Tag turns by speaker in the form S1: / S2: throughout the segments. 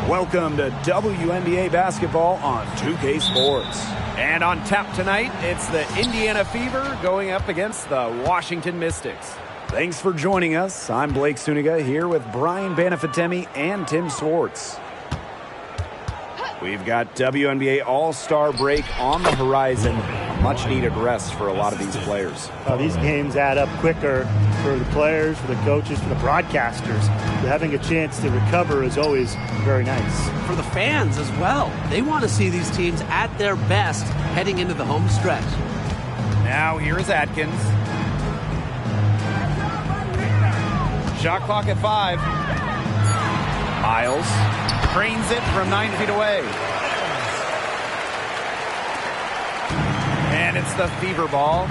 S1: Welcome to WNBA basketball on 2K Sports. And on tap tonight, it's the Indiana Fever going up against the Washington Mystics. Thanks for joining us. I'm Blake Suniga here with Brian Banafitemi and Tim Swartz. We've got WNBA All-Star break on the horizon. Much-needed rest for a lot of these players.
S2: These games add up quicker for the players, for the coaches, for the broadcasters. Having a chance to recover is always very nice.
S3: For the fans as well. They want to see these teams at their best heading into the home stretch.
S1: Now here's Atkins. Shot clock at 5. Miles trains it from 9 feet away. And it's the Fever ball.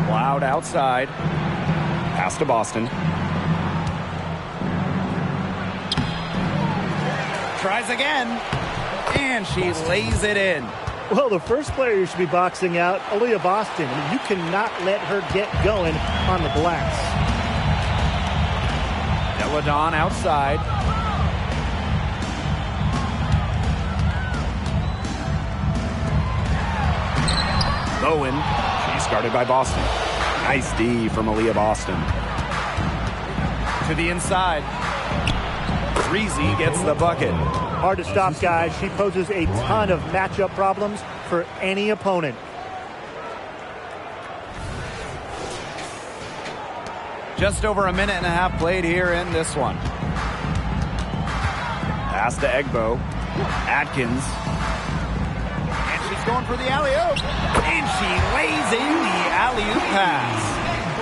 S1: Loud outside. Pass to Boston. Tries again. And she lays it in.
S2: Well, the first player you should be boxing out, Aaliyah Boston. I mean, you cannot let her get going on the glass.
S1: Deladon outside. Bowen. She's guarded by Boston. Nice D from Aaliyah Boston. To the inside. Breezy gets the bucket.
S2: Hard to stop, guys. She poses a ton of matchup problems for any opponent.
S1: Just over a minute and a half played here in this one. Pass to Egbo. Atkins. And she's going for the alley-oop. And she lays in the alley-oop pass.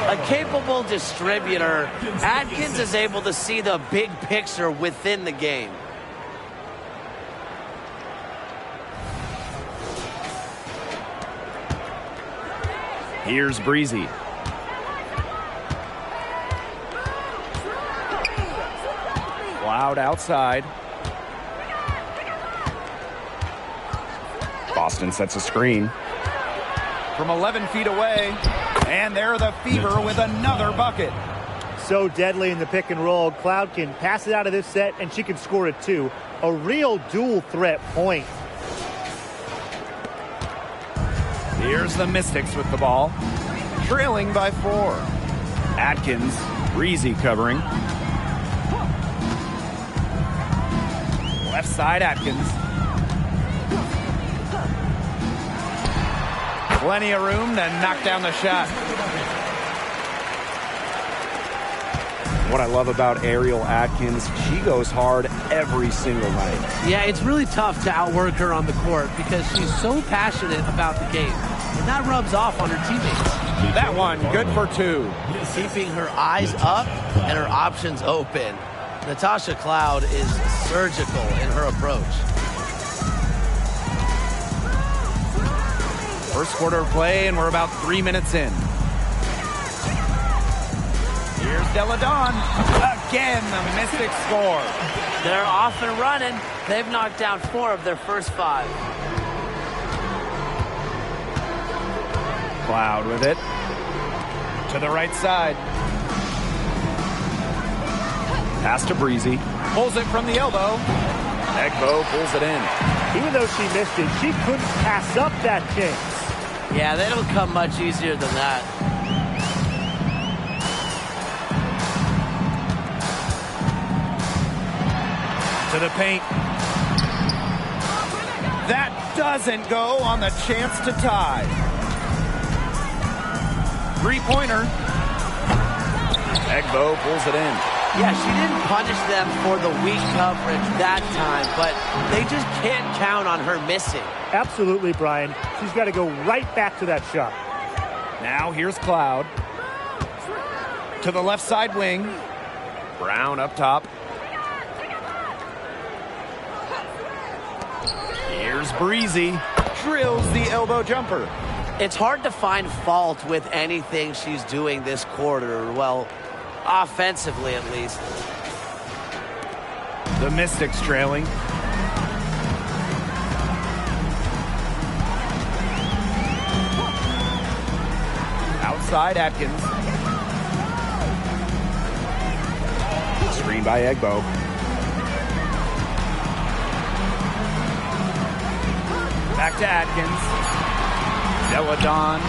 S3: A capable distributor, Atkins is able to see the big picture within the game.
S1: Here's Breezy. Loud outside. Boston sets a screen. From 11 feet away. And there the Fever with another bucket.
S2: So deadly in the pick and roll. Cloud can pass it out of this set, and she can score it too. A real dual threat point.
S1: Here's the Mystics with the ball. Trailing by 4. Atkins, Breezy covering. Left side, Atkins. Plenty of room to knock down the shot. What I love about Ariel Atkins, she goes hard every single night.
S3: Yeah, it's really tough to outwork her on the court because she's so passionate about the game. And that rubs off on her teammates.
S1: That one, good for 2.
S3: Keeping her eyes up and her options open. Natasha Cloud is surgical in her approach.
S1: First quarter of play, and we're about 3 minutes in. Here's Deladon. Again, the Mystics score.
S3: They're off and running. They've knocked down 4 of their first 5.
S1: Cloud with it. To the right side. Pass to Breezy. Pulls it from the elbow. Egbo pulls it in.
S2: Even though she missed it, she couldn't pass up that chance.
S3: Yeah, they don't come much easier than that.
S1: To the paint. That doesn't go on the chance to tie. Three-pointer. Egbo pulls it in.
S3: Yeah, she didn't punish them for the weak coverage that time, but they just can't count on her missing.
S2: Absolutely, Brian. She's got to go right back to that shot.
S1: Now here's Cloud. To the left side wing. Brown up top. Here's Breezy. Drills the elbow jumper.
S3: It's hard to find fault with anything she's doing this quarter. Well, offensively at least.
S1: The Mystics trailing. Outside Atkins. Screen by Egbo. Back to Atkins. Deladon.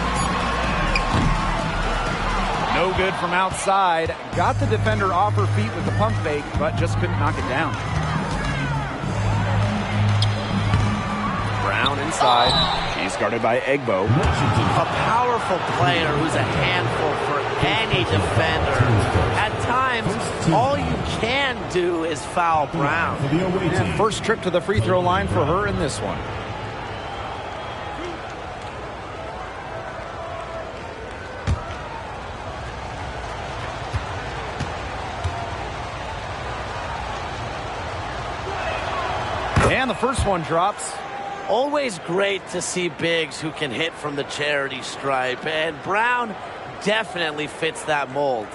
S1: No good from outside. Got the defender off her feet with the pump fake, but just couldn't knock it down. Brown inside. He's guarded by Egbo.
S3: A powerful player who's a handful for any defender. At times, all you can do is foul Brown.
S1: And first trip to the free throw line for her in this one. And the first one drops.
S3: Always great to see bigs who can hit from the charity stripe, and Brown definitely fits that mold.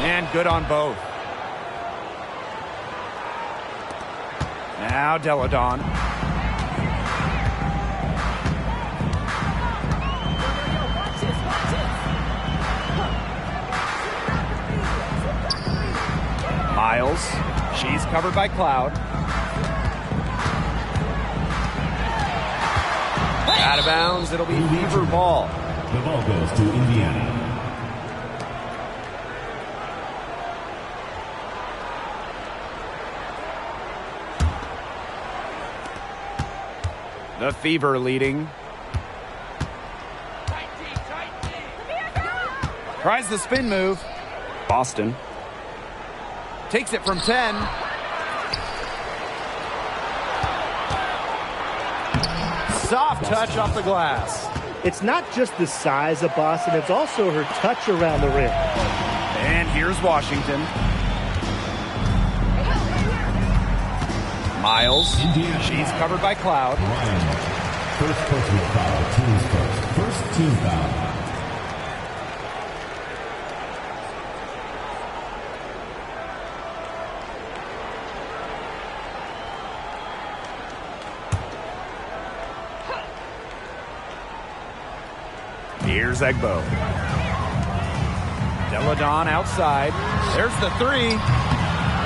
S1: And good on both. Now Deladon. Miles. She's covered by Cloud. Out of bounds. It'll be Fever ball.
S4: The ball goes to Indiana.
S1: The Fever leading. Tries the spin move. Boston. Takes it from 10. Soft touch off the glass.
S2: It's not just the size of Boston, it's also her touch around the rim.
S1: And here's Washington. Miles. She's covered by Cloud.
S4: First personal foul, team's first team foul.
S1: Here's Egbo. Deladon outside. There's the three.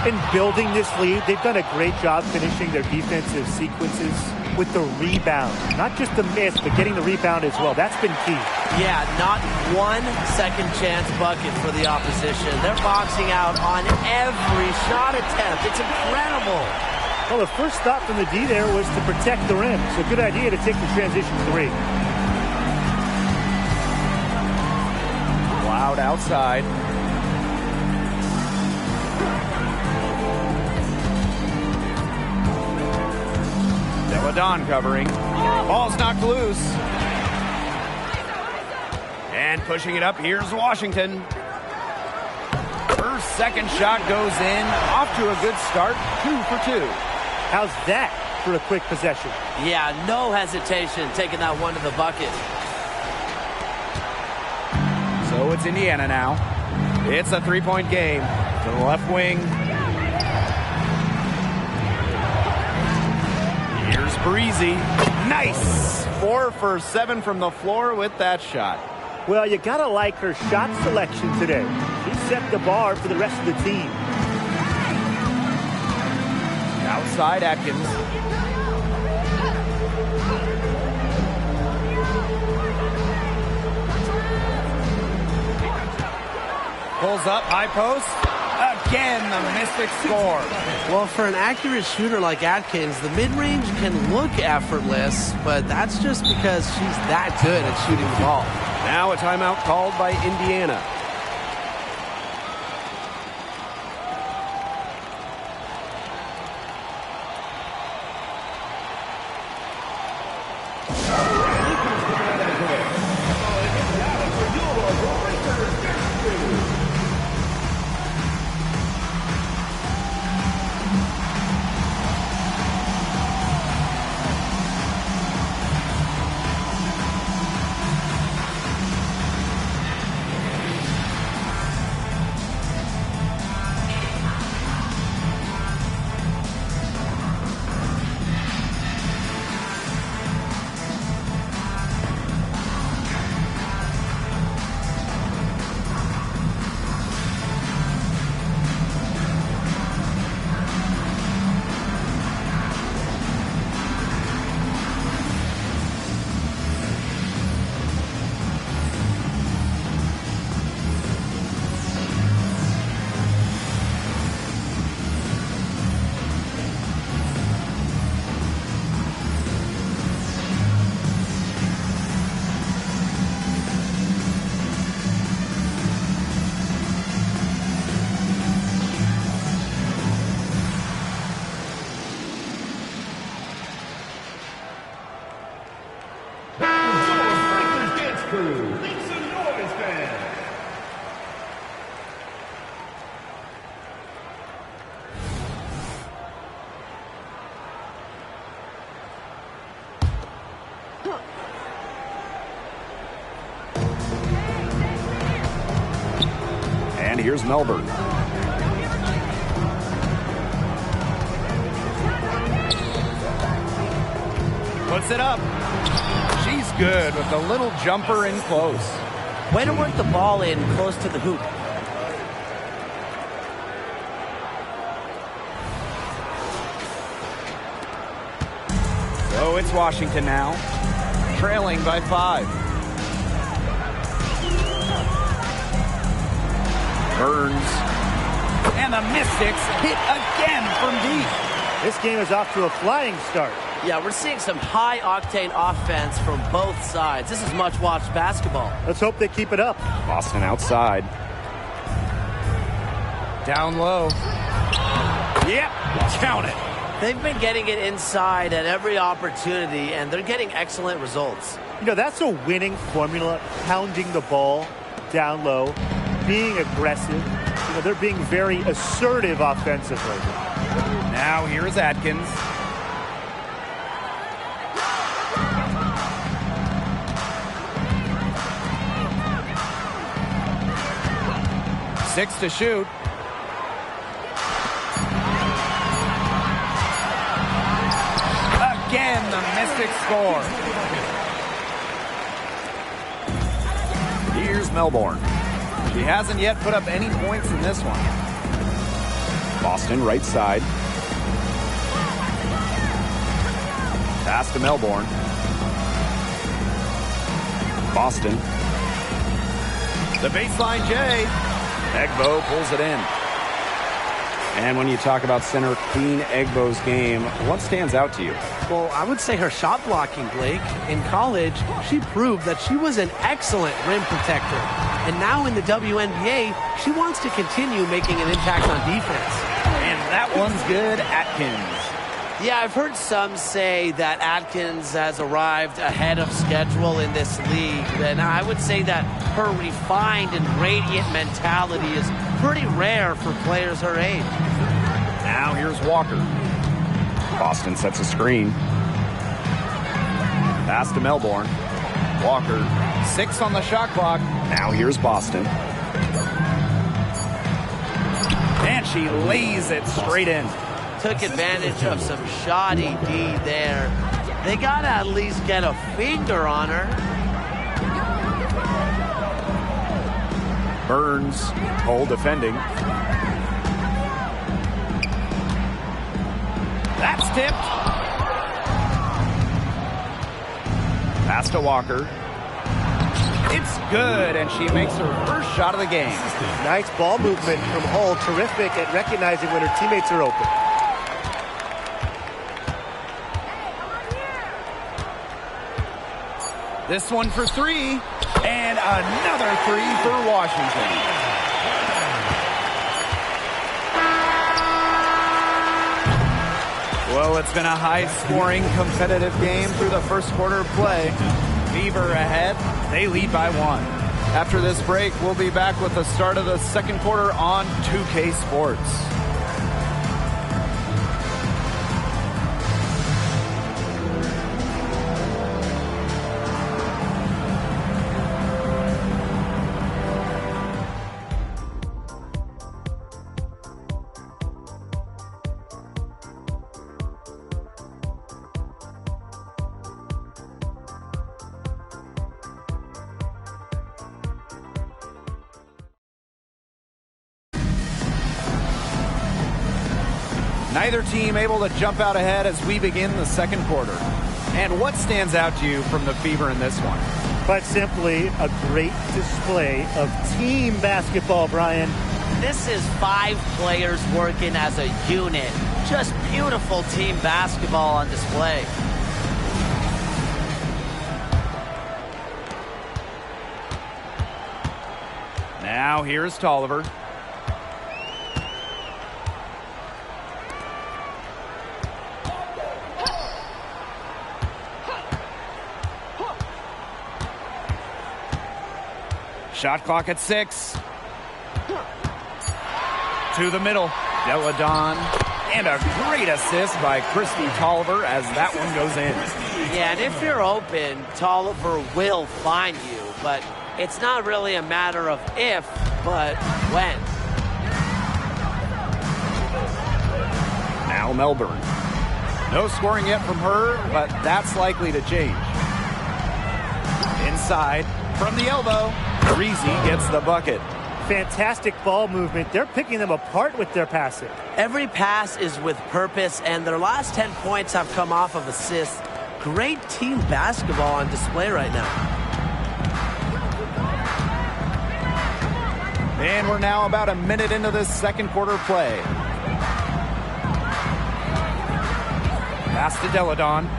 S2: In building this lead, they've done a great job finishing their defensive sequences with the rebound. Not just the miss, but getting the rebound as well. That's been key.
S3: Yeah, not one second chance bucket for the opposition. They're boxing out on every shot attempt. It's incredible.
S2: Well, the first stop from the D there was to protect the rim. So good idea to take the transition three.
S1: Cloud outside. Deladon covering. Ball's knocked loose. And pushing it up, here's Washington. Her second shot goes in. Off to a good start. 2 for 2.
S2: How's that for a quick possession?
S3: Yeah, no hesitation taking that one to the bucket.
S1: So it's Indiana now. It's a three-point game. To the left wing. Here's Breezy. Nice! 4 for 7 from the floor with that shot.
S2: Well, you gotta like her shot selection today. She set the bar for the rest of the team.
S1: Outside Atkins. Pulls up, high post. Again, the Mystics score.
S3: Well, for an accurate shooter like Atkins, the mid-range can look effortless, but that's just because she's that good at shooting the ball.
S1: Now a timeout called by Indiana. here's Melbourne. Puts it up. She's good with the little jumper in close.
S3: Way to work the ball in close to the hoop.
S1: So it's Washington now, trailing by 5. Burns. And the Mystics hit again from deep.
S2: This game is off to a flying start.
S3: Yeah, we're seeing some high-octane offense from both sides. This is much-watched basketball.
S2: Let's hope they keep it up.
S1: Boston outside. Down low. Yep, count it.
S3: They've been getting it inside at every opportunity, and they're getting excellent results.
S2: You know, that's a winning formula, pounding the ball down low, being aggressive. You know, they're being very assertive offensively.
S1: Now here's Atkins. Six to shoot. Again, the Mystics score. Here's Melbourne. She hasn't yet put up any points in this one. Boston right side. Pass to Melbourne. Boston. The baseline J. Egbo pulls it in. And when you talk about center Queen Egbo's game, what stands out to you?
S3: Well, I would say her shot blocking, Blake. In college, she proved that she was an excellent rim protector. And now in the WNBA, she wants to continue making an impact on defense.
S1: And that one's good, Atkins.
S3: Yeah, I've heard some say that Atkins has arrived ahead of schedule in this league. And I would say that her refined and radiant mentality is pretty rare for players her age.
S1: Now here's Walker. Boston sets a screen. Pass to Melbourne. Walker, 6 on the shot clock. Now here's Boston. And she lays it straight in.
S3: Took advantage of some shoddy D there. They got to at least get a finger on her.
S1: Burns, hole defending. That's tipped. Pass to Walker. It's good, and she makes her first shot of the game.
S2: Nice ball movement from Hull. Terrific at recognizing when her teammates are open.
S1: This one for 3, and another 3 for Washington. Well, it's been a high-scoring, competitive game through the first quarter of play. Fever ahead. They lead by 1. After this break, we'll be back with the start of the second quarter on 2K Sports. Neither team able to jump out ahead as we begin the second quarter. And what stands out to you from the Fever in this one?
S2: But simply a great display of team basketball, Brian.
S3: This is 5 players working as a unit. Just beautiful team basketball on display.
S1: Now here's Tolliver. Shot clock at 6. To the middle. Deladon. And a great assist by Christy Tolliver as that one goes in.
S3: Yeah, and if you're open, Tolliver will find you. But it's not really a matter of if, but when.
S1: Now Melbourne. No scoring yet from her, but that's likely to change. Inside, from the elbow, Breezy gets the bucket.
S2: Fantastic ball movement. They're picking them apart with their passing.
S3: Every pass is with purpose, and their last 10 points have come off of assists. Great team basketball on display right now.
S1: And we're now about a minute into this second quarter play. Pass to Deladon.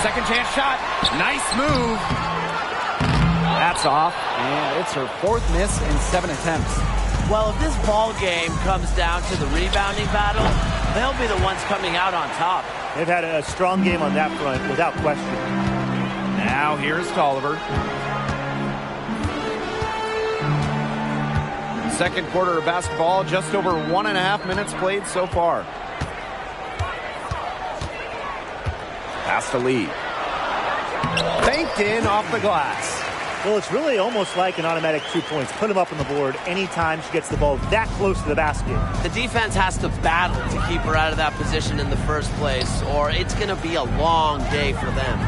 S1: Second chance shot. Nice move. That's off, and it's her fourth miss in 7 attempts.
S3: Well, if this ball game comes down to the rebounding battle, they'll be the ones coming out on top.
S2: They've had a strong game on that front, without question.
S1: Now here's Tolliver. Second quarter of basketball, just over 1.5 minutes played so far. Pass to Lee. Banked in off the glass.
S2: Well, it's really almost like an automatic 2 points. Put them up on the board anytime she gets the ball that close to the basket.
S3: The defense has to battle to keep her out of that position in the first place, or it's going to be a long day for them.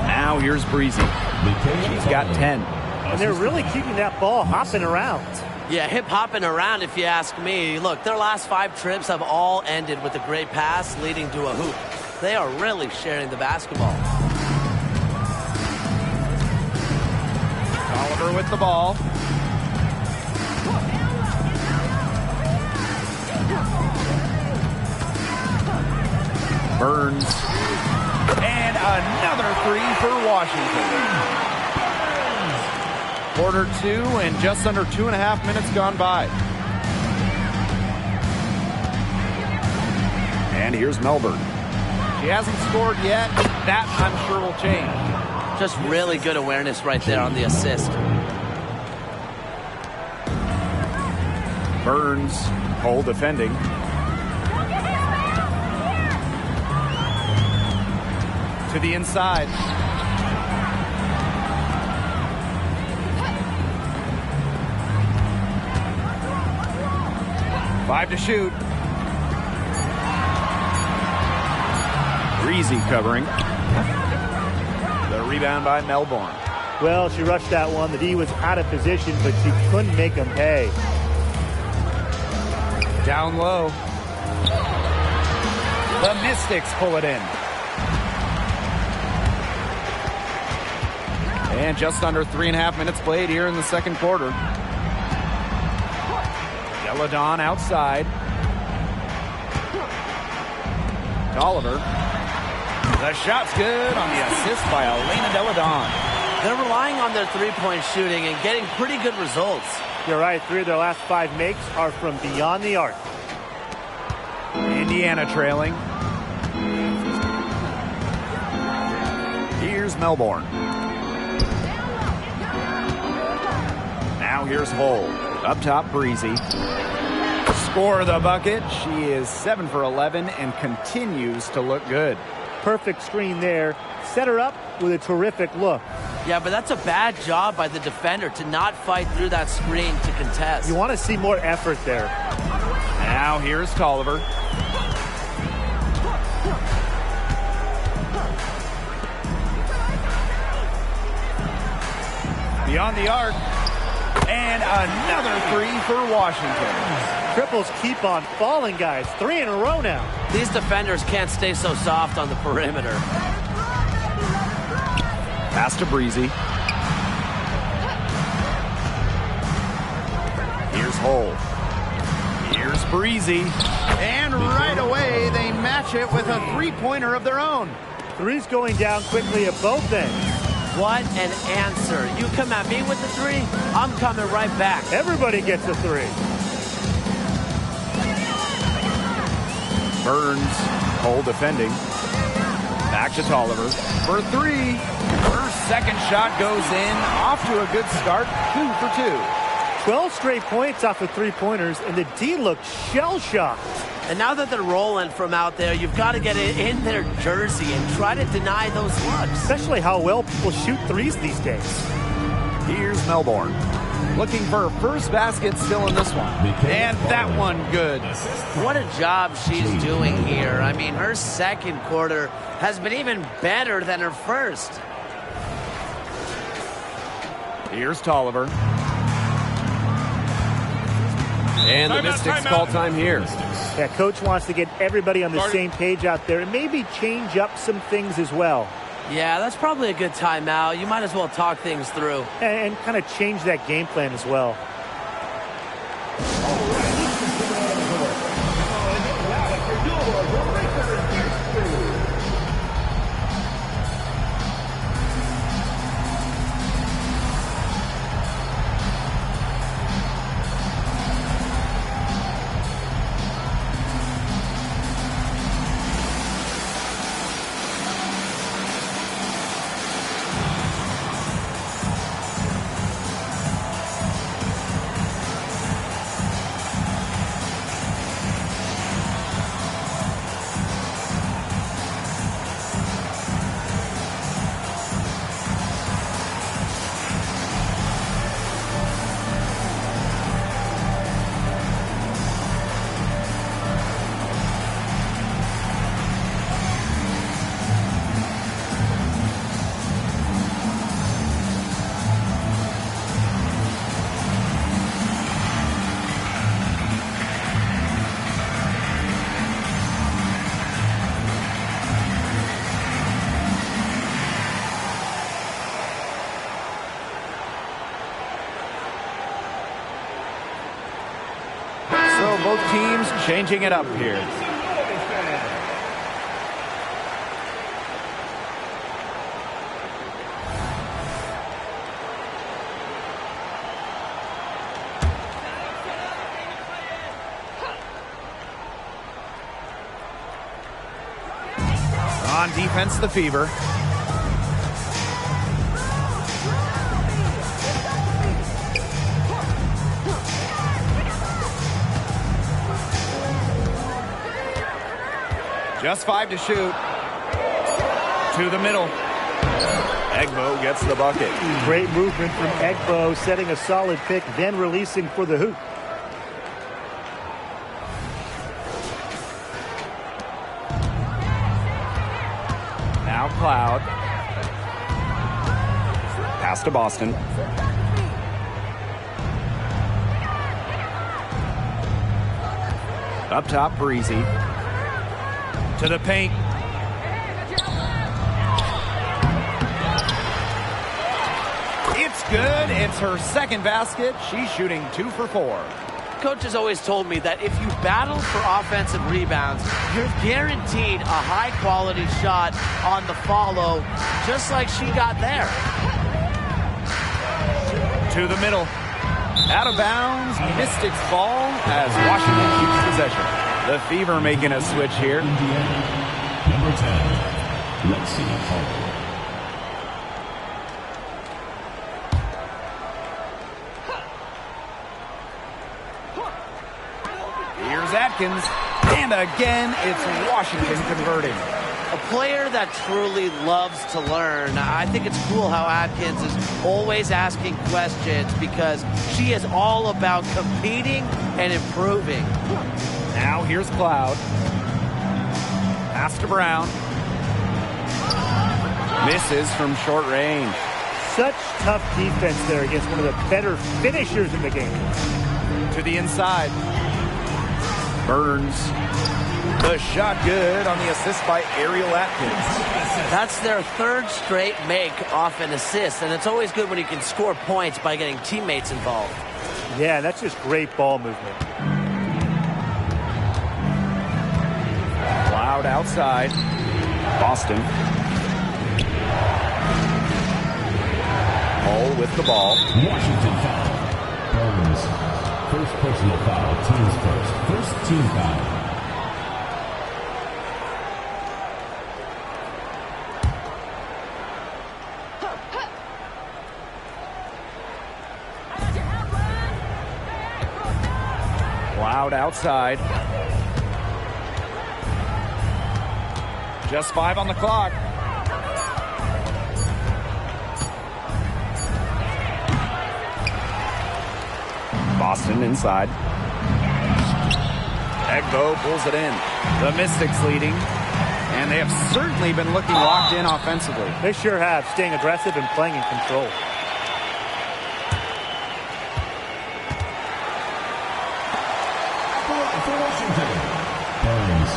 S1: Now here's Breezy. She's got 10.
S2: And they're really keeping that ball hopping around.
S3: Yeah, hip-hopping around if you ask me. Look, their last 5 trips have all ended with a great pass leading to a hoop. They are really sharing the basketball.
S1: Oliver with the ball. Burns. And another three for Washington. Quarter 2 and just under 2.5 minutes gone by. And here's Melbourne. She hasn't scored yet. That, I'm sure, will change.
S3: Just really good awareness right there on the assist.
S1: Burns, Cole defending. To the inside. Five to shoot. Breezy covering. The rebound by Melbourne.
S2: Well, she rushed that one. The D was out of position, but she couldn't make them pay.
S1: Down low. The Mystics pull it in. And just under 3.5 minutes played here in the second quarter. Deladon outside. Oliver. The shot's good on the assist by Elena Deladon.
S3: They're relying on their three-point shooting and getting pretty good results.
S2: You're right. 3 of their last 5 makes are from beyond the arc.
S1: Indiana trailing. Here's Melbourne. Now here's Hull. Up top, Breezy. Score the bucket. She is 7 for 11 and continues to look good.
S2: Perfect screen there. Set her up with a terrific look.
S3: Yeah, but that's a bad job by the defender to not fight through that screen to contest.
S2: You want to see more effort there.
S1: Now here's Tolliver. Beyond the arc. And another three for Washington.
S2: Triples keep on falling, guys. 3 in a row now.
S3: These defenders can't stay so soft on the perimeter.
S1: Pass to Breezy. Here's Hull. Here's Breezy. And right away, they match it with a three-pointer of their own.
S2: 3's going down quickly at both ends.
S3: What an answer. You come at me with the 3, I'm coming right back.
S2: Everybody gets a 3.
S1: Burns, Cole defending. Back to Tolliver for 3. Her second shot goes in. Off to a good start. 2 for 2.
S2: 12 straight points off of three-pointers, and the D looked shell-shocked.
S3: And now that they're rolling from out there, you've got to get it in their jersey and try to deny those looks.
S2: Especially how well people shoot threes these days.
S1: Here's Melbourne. Looking for her first basket still in this one. And that one good.
S3: What a job she's doing here. I mean, her second quarter has been even better than her first.
S1: Here's Tolliver. And the Mystics call time here.
S2: Yeah, coach wants to get everybody on the same page out there and maybe change up some things as well.
S3: Yeah, that's probably a good timeout. You might as well talk things through.
S2: And kind of change that game plan as well.
S1: Both teams changing it up here. On defense, the Fever. Just 5 to shoot. To the middle. Egbo gets the bucket.
S2: Great movement from Egbo, setting a solid pick, then releasing for the hoop.
S1: Now Cloud. Pass to Boston. Up top, Parisi. To the paint. It's good. It's her second basket. She's shooting 2 for 4.
S3: Coach has always told me that if you battle for offensive rebounds, you're guaranteed a high-quality shot on the follow, just like she got there.
S1: To the middle. Out of bounds. Mystics ball as Washington keeps possession. The Fever making a switch here.
S4: Number 10, Lexi Hall.
S1: Here's Atkins. And again, it's Washington converting.
S3: A player that truly loves to learn. I think it's cool how Atkins is always asking questions because she is all about competing and improving.
S1: Now here's Cloud. Pass to Brown. Misses from short range.
S2: Such tough defense there against one of the better finishers in the game.
S1: To the inside. Burns. The shot good on the assist by Ariel Atkins.
S3: That's their third straight make off an assist, and it's always good when you can score points by getting teammates involved.
S2: Yeah, that's just great ball movement.
S1: Cloud outside. Boston. Hall with the ball.
S4: Washington foul. Burns. First personal foul. Teams first. First team foul.
S1: Cloud outside. Just 5 on the clock. Boston inside. Egbo pulls it in. The Mystics leading. And they have certainly been looking locked in offensively.
S2: They sure have, staying aggressive and playing in control.
S4: For Washington, Burns.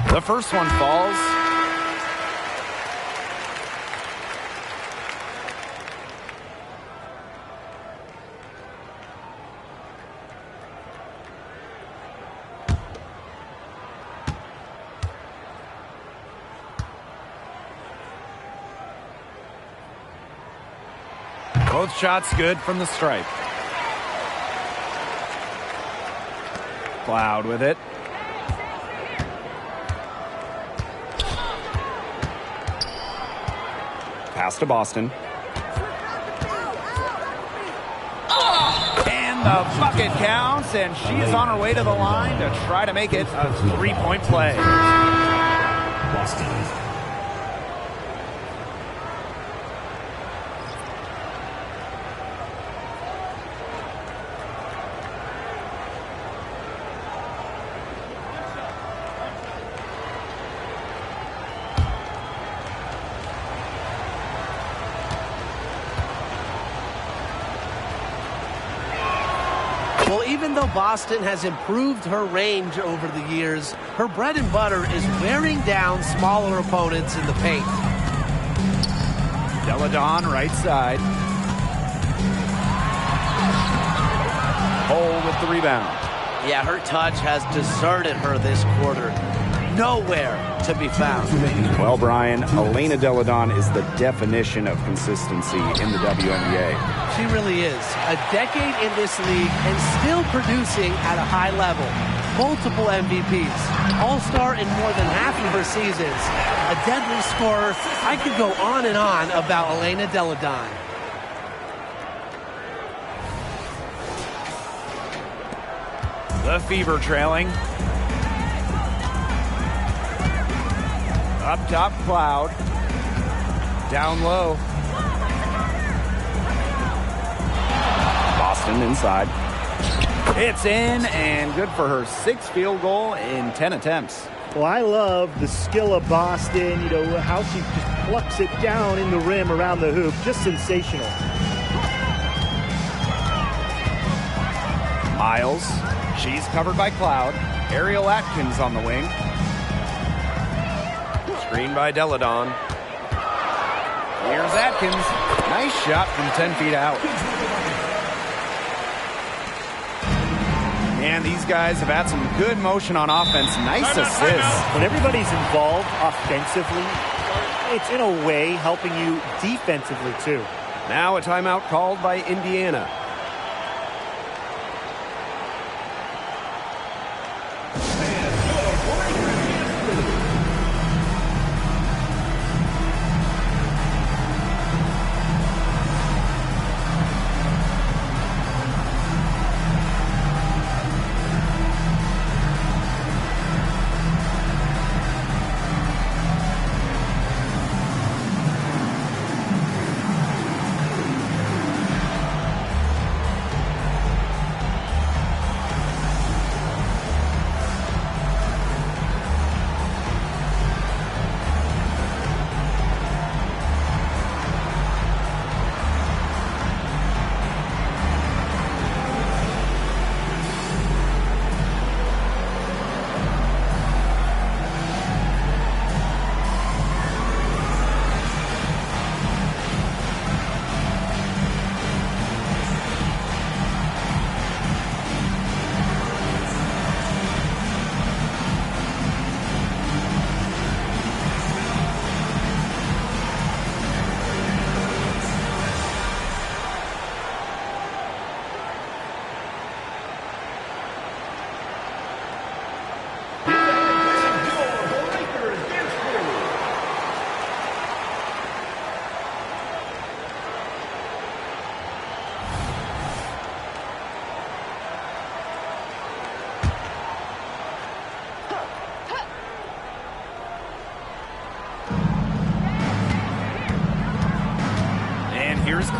S1: The first one falls. Both shots good from the stripe. Cloud with it. Pass to Boston. And the bucket counts, and she is on her way to the line to try to make it a 3-point play.
S4: Boston.
S3: Well, even though Boston has improved her range over the years, her bread and butter is wearing down smaller opponents in the paint.
S1: Deladon right side. Hole with the rebound.
S3: Yeah, her touch has deserted her this quarter. Nowhere to be found.
S1: Well, Brian, Elena Deladon is the definition of consistency in the WNBA.
S3: She really is. A decade in this league and still producing at a high level. Multiple MVPs. All-star in more than half of her seasons. A deadly scorer. I could go on and on about Elena Deladon.
S1: The Fever trailing. Up top, Cloud. Down low. Boston inside. It's in and good for her 6th field goal in 10 attempts.
S2: Well, I love the skill of Boston, you know, how she just plucks it down in the rim around the hoop. Just sensational.
S1: Miles. She's covered by Cloud. Ariel Atkins on the wing. Screen by Deladon. Here's Atkins. Nice shot from 10 feet out. And these guys have had some good motion on offense. Nice assist.
S2: When everybody's involved offensively, it's in a way helping you defensively too.
S1: Now a timeout called by Indiana.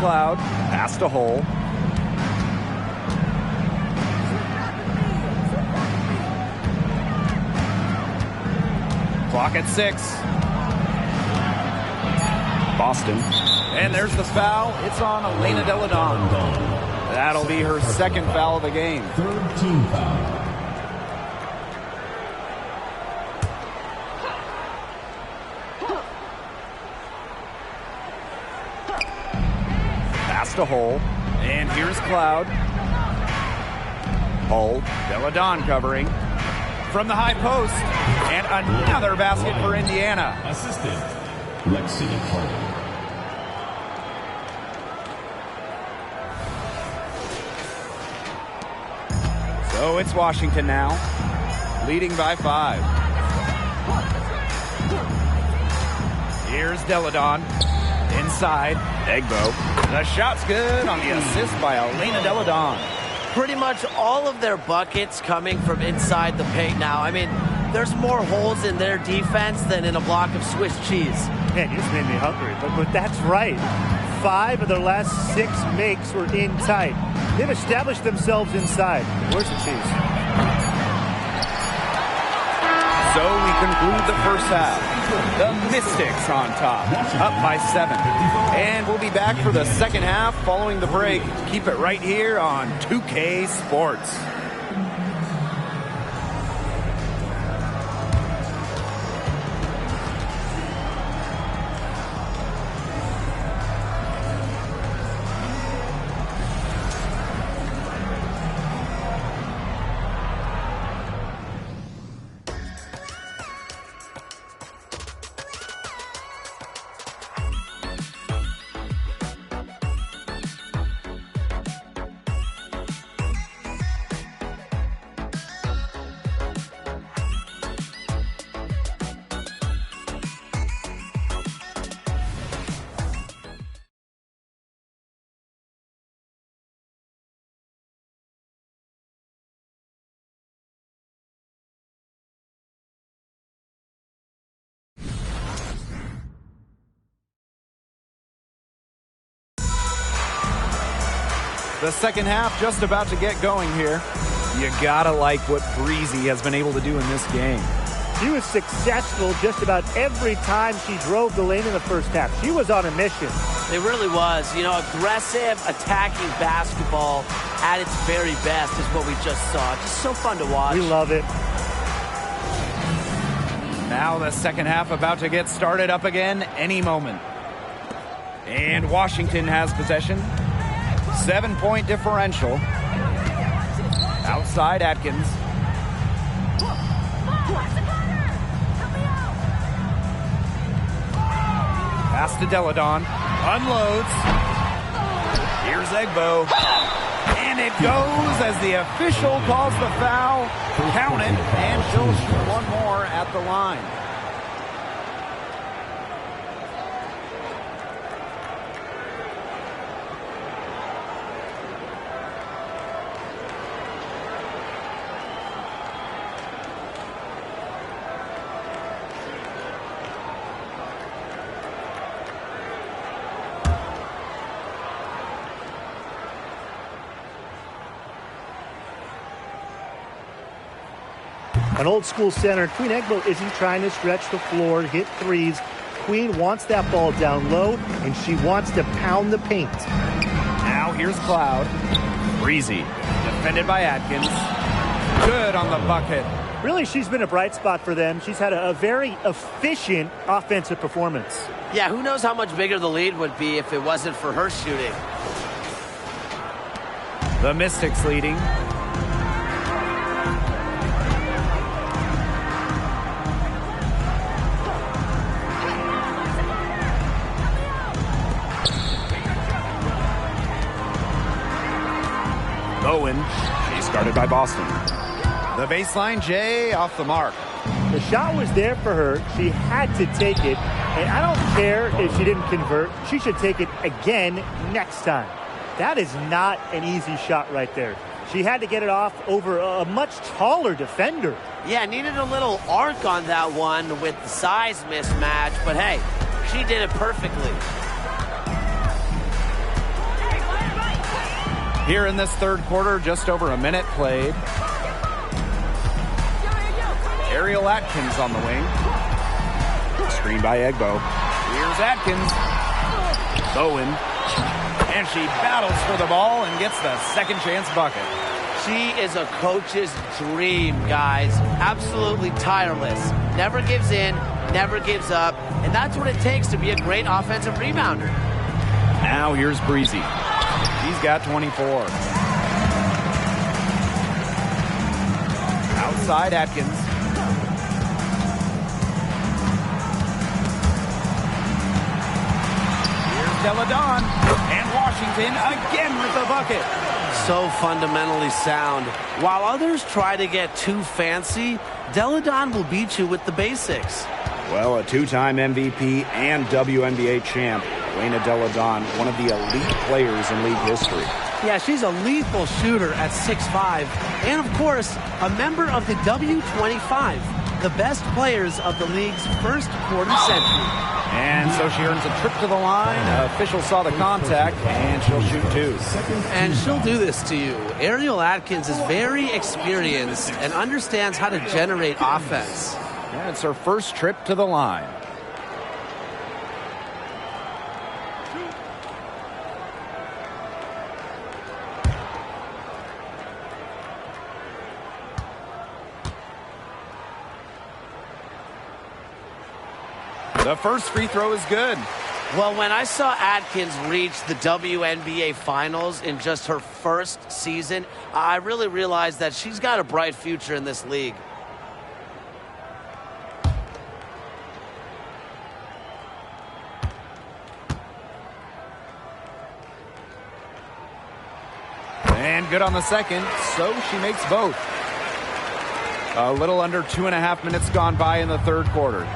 S1: Cloud. Pass to Hole. Clock at 6. Boston. And there's the foul. It's on Elena Deladon. That'll be her second foul of the game.
S4: Third team foul.
S1: Pass to Hole. And here's Cloud. Hole. Deladon covering. From the high post. And another basket for Indiana.
S4: Assistant, Lexi Farley.
S1: So it's Washington now, leading by 5. Here's Deladon. Inside, Egbo. The shot's good on the assist by Elena Deladon.
S3: Pretty much all of their buckets coming from inside the paint now. I mean, there's more holes in their defense than in a block of Swiss cheese.
S2: Man, you just made me hungry, but that's right. 5 of their last 6 makes were in tight. They've established themselves inside. Where's the cheese?
S1: So we conclude the first half. The Mystics on top, up by 7. And we'll be back for the second half following the break. Keep it right here on 2K Sports. The second half just about to get going here. You gotta like what Breezy has been able to do in this game.
S2: She was successful just about every time she drove the lane in the first half. She was on a mission.
S3: It really was. You know, aggressive, attacking basketball at its very best is what we just saw. Just so fun to watch.
S2: We love it.
S1: Now the second half about to get started up again any moment. And Washington has possession. 7-point differential. Outside Atkins. Pass to Deladon. Unloads. Here's Egbo. And it goes as the official calls the foul. Count it. And she'll shoot one more at the line.
S2: An old school center. Queen Egbo isn't trying to stretch the floor, hit threes. Queen wants that ball down low, and she wants to pound the paint.
S1: Now here's Cloud. Breezy. Defended by Atkins. Good on the bucket.
S2: Really, she's been a bright spot for them. She's had a very efficient offensive performance.
S3: Yeah, who knows how much bigger the lead would be if it wasn't for her shooting.
S1: The Mystics leading. Bowen. She's guarded by Boston. The baseline, Jay off the mark.
S2: The shot was there for her. She had to take it. And I don't care if she didn't convert. She should take it again next time. That is not an easy shot right there. She had to get it off over a much taller defender.
S3: Yeah, needed a little arc on that one with the size mismatch. But hey, she did it perfectly.
S1: Here in this third quarter, just over a minute played. Ariel Atkins on the wing. Screen by Egbo. Here's Atkins. Bowen. And she battles for the ball and gets the second chance bucket.
S3: She is a coach's dream, guys. Absolutely tireless. Never gives in, never gives up. And that's what it takes to be a great offensive rebounder.
S1: Now here's Breezy. He's got 24. Outside Atkins. Deladon, and Washington again with the bucket.
S3: So fundamentally sound. While others try to get too fancy, Deladon will beat you with the basics.
S1: Well, a two-time MVP and WNBA champ, Elena Deladon, one of the elite players in league history.
S3: Yeah, she's a lethal shooter at 6'5", and of course, a member of the W25, the best players of the league's first quarter century.
S1: And so she earns a trip to the line. Officials saw the contact, and she'll shoot two.
S3: And she'll do this to you. Ariel Atkins is very experienced and understands how to generate offense.
S1: And it's her first trip to the line. The first free throw is good.
S3: Well, when I saw Atkins reach the WNBA Finals in just her first season, I really realized that she's got a bright future in this league.
S1: And good on the second, so she makes both. A little under 2.5 minutes gone by in the third quarter.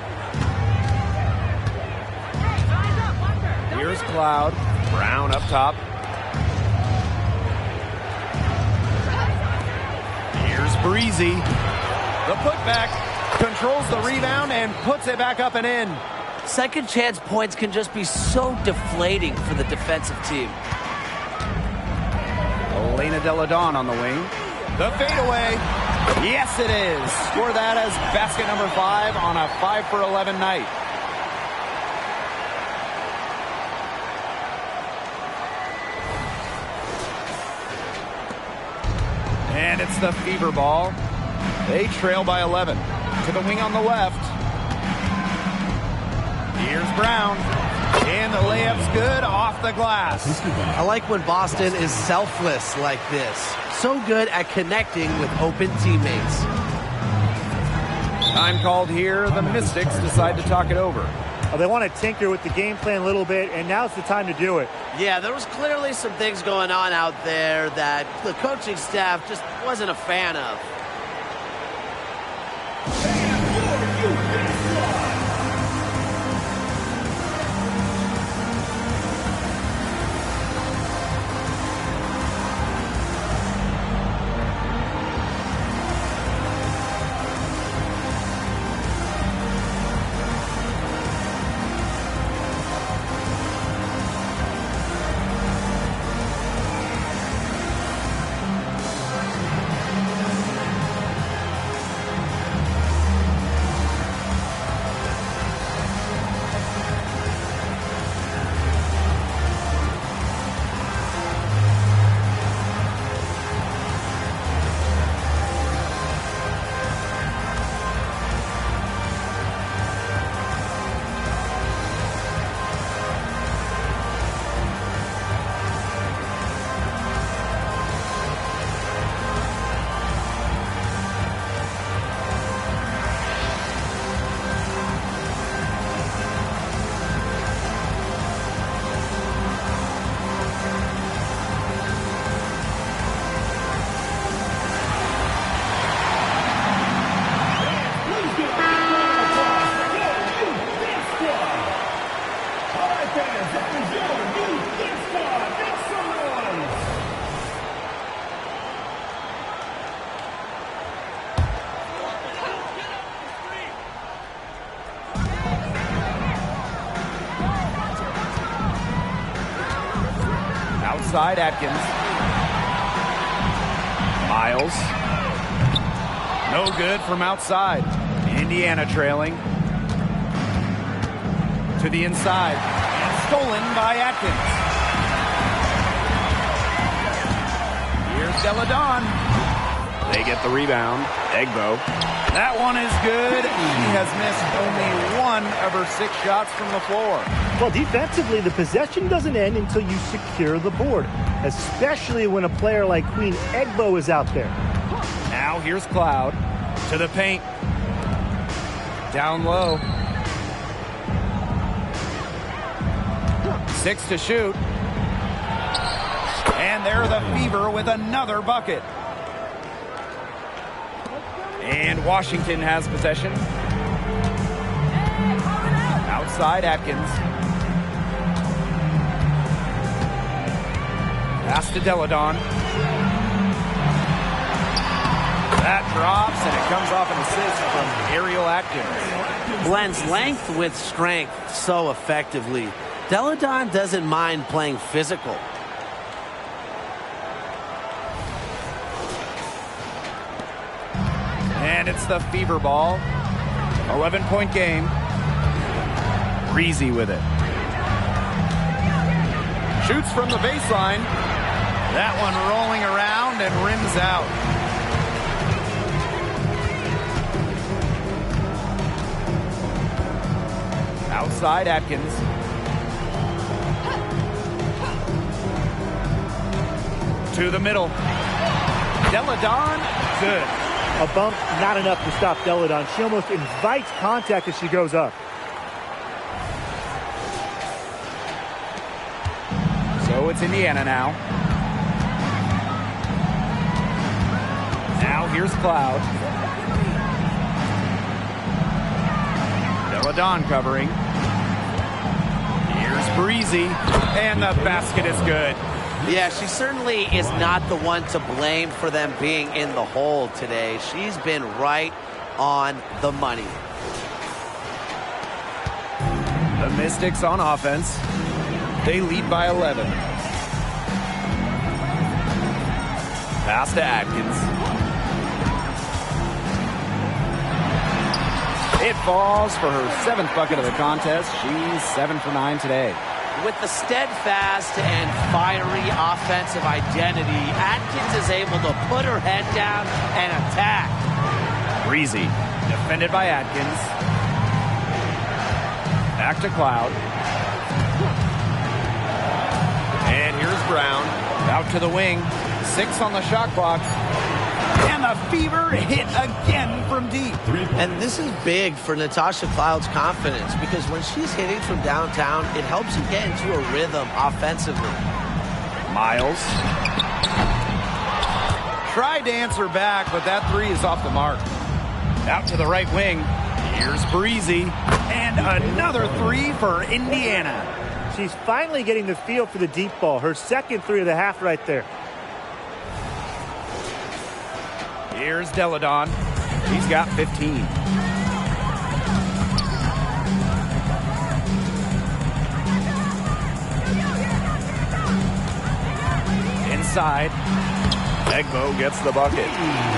S1: Here's Cloud. Brown up top. Here's Breezy. The putback. Controls the rebound and puts it back up and in.
S3: Second chance points can just be so deflating for the defensive team.
S1: Elena Deladon on the wing. The fadeaway. Yes, it is. Score that as basket number 5 on a 5 for 11 night. And it's the Fever ball. They trail by 11. To the wing on the left. Here's Brown. And the layup's good off the glass.
S3: I like when Boston is selfless like this. So good at connecting with open teammates.
S1: Time called here. The Mystics decide to talk it over.
S2: They want to tinker with the game plan a little bit, and now's the time to do it.
S3: Yeah, there was clearly some things going on out there that the coaching staff just wasn't a fan of.
S1: Outside Atkins. Miles. No good from outside. Indiana trailing. To the inside. And stolen by Atkins. Here's Deladon. They get the rebound. Egbo. That one is good. He has missed only 1 of her 6 shots from the floor.
S2: Well, defensively, the possession doesn't end until you secure the board, especially when a player like Queen Egbo is out there.
S1: Now here's Cloud to the paint. Down low. 6 to shoot. And they're the Fever with another bucket. And Washington has possession. Outside Atkins. Pass to Deladon. That drops, and it comes off an assist from Ariel Atkins.
S3: Blends length with strength so effectively. Deladon doesn't mind playing physical.
S1: And it's the Fever ball. 11-point game. Breezy with it. Shoots from the baseline. That one rolling around and rims out. Outside Atkins. To the middle. Deladon, good.
S2: A bump, not enough to stop Deladon. She almost invites contact as she goes up.
S1: So it's Indiana now. Now here's Cloud. Deladon covering. Here's Breezy. And the basket is good.
S3: Yeah, she certainly is not the one to blame for them being in the hole today. She's been right on the money.
S1: The Mystics on offense. They lead by 11. Pass to Atkins. It falls for her 7th bucket of the contest. She's 7 for 9 today.
S3: With the steadfast and fiery offensive identity, Atkins is able to put her head down and attack.
S1: Breezy, defended by Atkins. Back to Cloud. And here's Brown. Out to the wing. 6 on the shot clock. And the Fever hit again from deep.
S3: And this is big for Natasha Cloud's confidence because when she's hitting from downtown, it helps you get into a rhythm offensively.
S1: Miles. Tried to answer back, but that 3 is off the mark. Out to the right wing. Here's Breezy. And another 3 for Indiana.
S2: She's finally getting the feel for the deep ball. Her second 3 of the half right there.
S1: Here's Deladon. He's got 15. Inside. Egbo gets the bucket.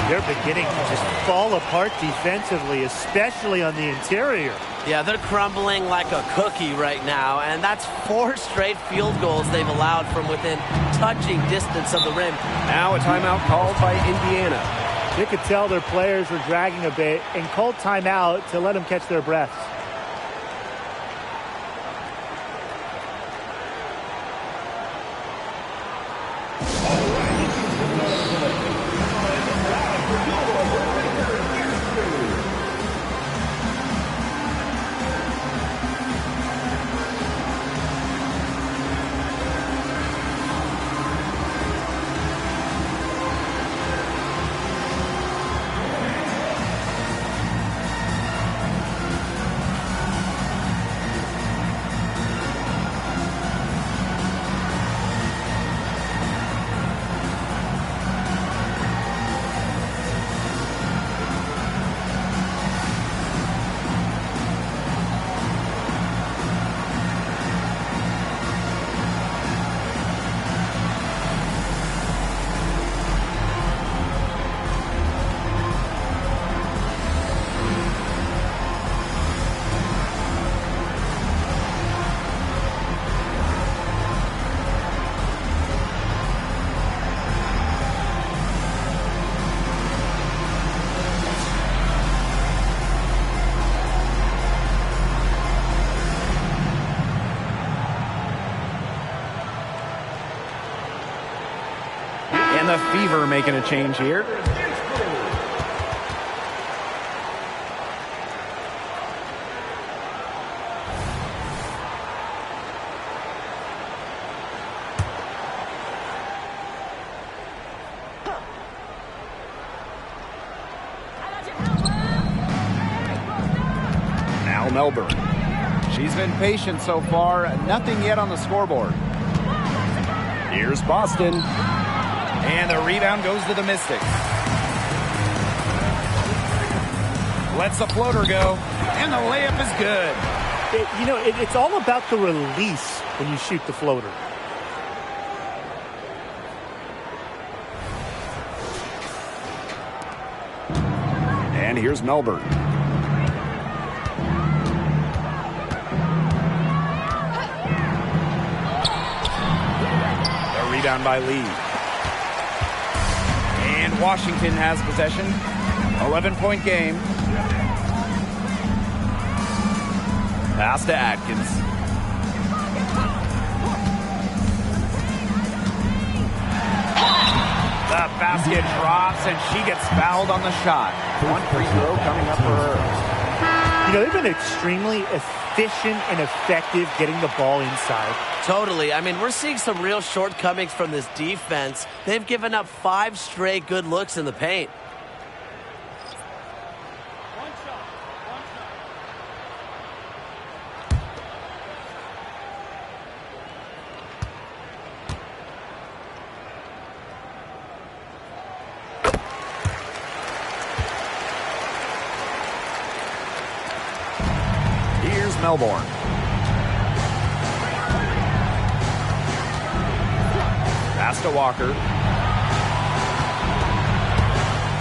S2: They're beginning to just fall apart defensively, especially on the interior.
S3: Yeah, they're crumbling like a cookie right now, and that's 4 straight field goals they've allowed from within touching distance of the rim.
S1: Now a timeout called by Indiana.
S2: You could tell their players were dragging a bit and called timeout to let them catch their breaths.
S1: And the Fever making a change here. Now Melbourne. She's been patient so far. Nothing yet on the scoreboard. Here's Boston. And the rebound goes to the Mystics. Lets the floater go. And the layup is good.
S2: It's all about the release when you shoot the floater.
S1: And here's Melbourne. The rebound by Lee. And Washington has possession. 11-point game. Pass to Atkins. The basket drops, and she gets fouled on the shot. One free throw coming up for her.
S2: They've been extremely efficient and effective getting the ball inside.
S3: Totally. I mean, we're seeing some real shortcomings from this defense. They've given up 5 straight good looks in the paint.
S1: Melbourne. Pass to Walker.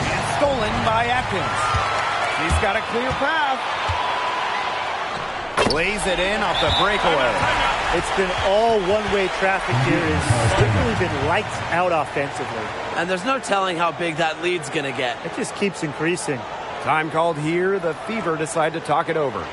S1: And stolen by Atkins. He's got a clear path. Lays it in off the breakaway.
S2: It's been all one-way traffic here. It's literally been lights out offensively.
S3: And there's no telling how big that lead's going to get.
S2: It just keeps increasing.
S1: Time called here. The Fever decide to talk it over.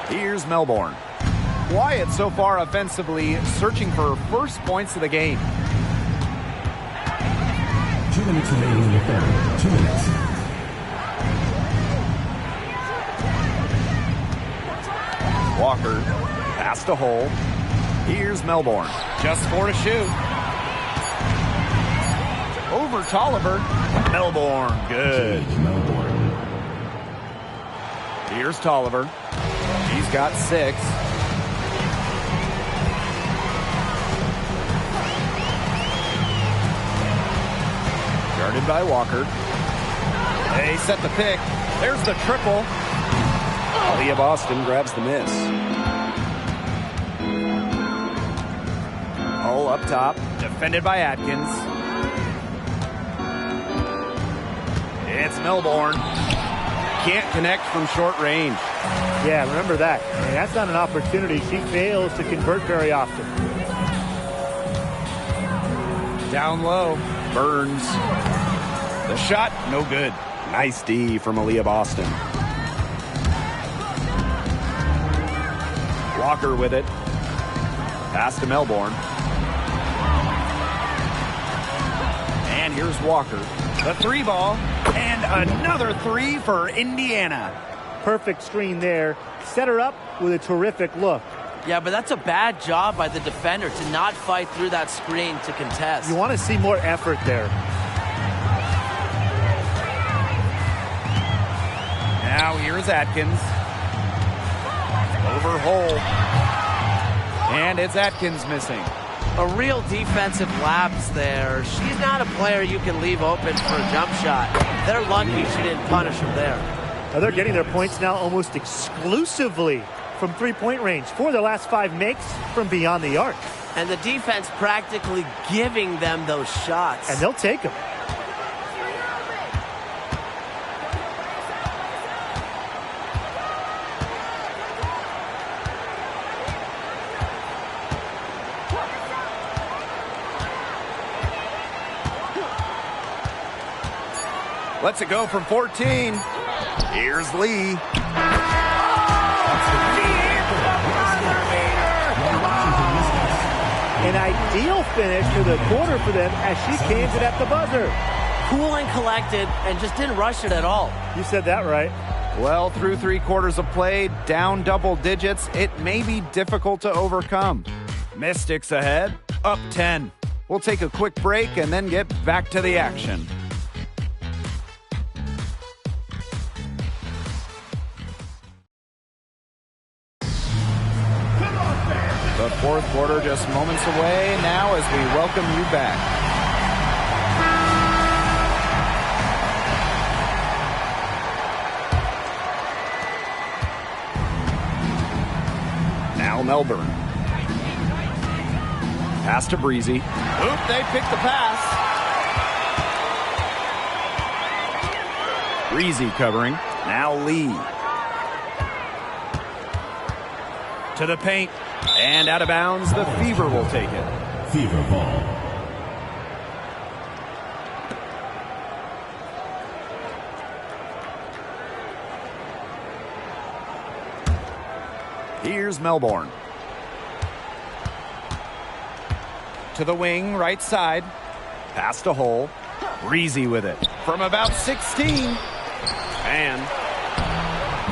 S1: Here's Melbourne. Quiet so far offensively, searching for first points of the game.
S4: 2 minutes remaining in the third. 2 minutes.
S1: Walker, pass to Hull. Here's Melbourne. Just 4 to shoot. Over Tolliver. Melbourne, good.
S4: Melbourne.
S1: Here's Tolliver. He's got 6. Guarded by Walker. They set the pick. There's the triple. Leah Boston grabs the miss. Hull up top. Defended by Atkins. It's Melbourne. Can't connect from short range.
S2: Yeah, remember that. And that's not an opportunity. She fails to convert very often.
S1: Down low. Burns. The shot, no good. Nice D from Aaliyah Boston. Walker with it. Pass to Melbourne. And here's Walker. The three ball. And another three for Indiana.
S2: Perfect screen there. Set her up with a terrific look.
S3: Yeah, but that's a bad job by the defender to not fight through that screen to contest.
S2: You want to see more effort there.
S1: Now here's Atkins. Over hole. And it's Atkins missing.
S3: A real defensive lapse there. She's not a player you can leave open for a jump shot. They're lucky she didn't punish him there.
S2: Now they're getting their points now almost exclusively from three-point range. 4 of their last 5 makes from beyond the arc.
S3: And the defense practically giving them those shots.
S2: And they'll take them.
S1: Lets it go from 14. Here's Lee.
S2: An ideal finish to the quarter for them as she came to at the buzzer.
S3: Cool and collected and just didn't rush it at all.
S2: You said that right.
S1: Well, through 3 quarters of play, down double digits, it may be difficult to overcome. Mystics ahead, up 10. We'll take a quick break and then get back to the action. The fourth quarter just moments away now as we welcome you back. Now Melbourne. Pass to Breezy. Oop, they picked the pass. Breezy covering. Now Lee. To the paint. And out of bounds, the Fever will take it.
S4: Fever ball.
S1: Here's Melbourne. To the wing, right side. Pass to Hole. Breezy with it. From about 16. And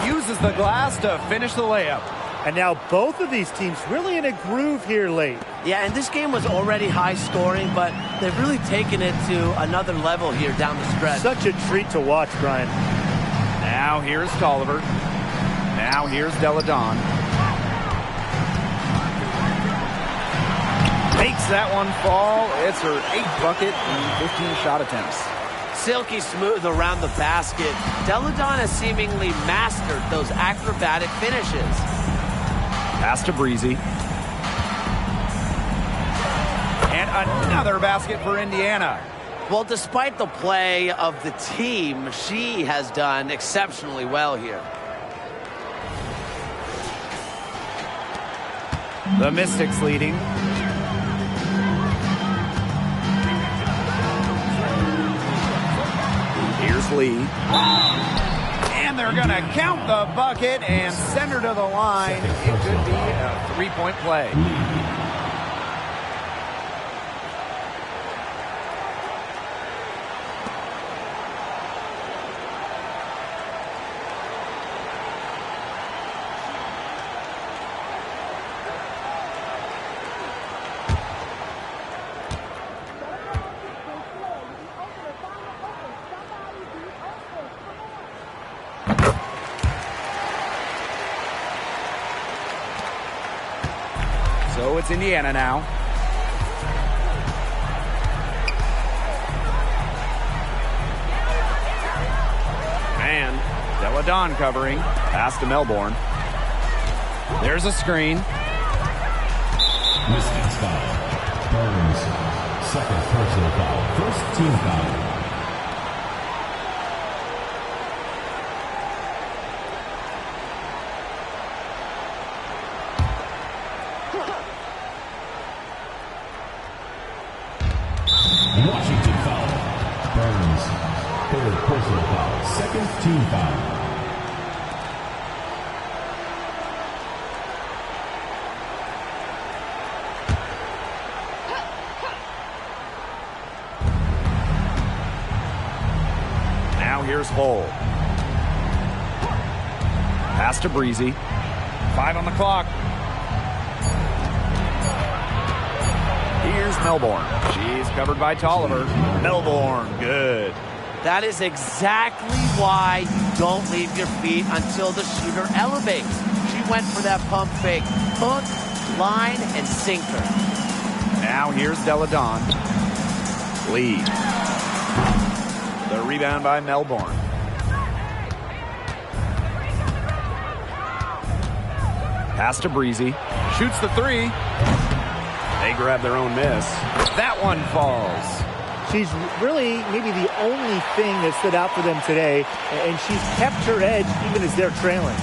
S1: uses the glass to finish the layup.
S2: And now both of these teams really in a groove here late.
S3: Yeah, and this game was already high scoring, but they've really taken it to another level here down the stretch.
S2: Such a treat to watch, Brian.
S1: Now here's Tolliver. Now here's Deladon. Makes that one fall. It's her 8th bucket in 15 shot attempts.
S3: Silky smooth around the basket. Deladon has seemingly mastered those acrobatic finishes.
S1: Pass to Breezy. And another basket for Indiana.
S3: Well, despite the play of the team, she has done exceptionally well here.
S1: The Mystics leading. Here's Lee. And they're going to count the bucket and send her to the line. It could be a 3-point play. So it's Indiana now. And Deladon covering. Pass to Melbourne. There's a screen.
S4: Mystics foul. Burns. Second personal foul. First team foul. Washington foul. Burns. team foul.
S1: Now here's Hull. Pass to Breezy. 5 on the clock. Here's Melbourne. She's covered by Tolliver. Melbourne, good.
S3: That is exactly why you don't leave your feet until the shooter elevates. She went for that pump fake. Hook, line, and sinker.
S1: Now here's Deladon. Lead. The rebound by Melbourne. Pass to Breezy. Shoots the 3. They grab their own miss. That one falls.
S2: She's really maybe the only thing that stood out for them today, and she's kept her edge even as they're trailing.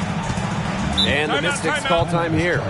S1: And the Mystics call time here.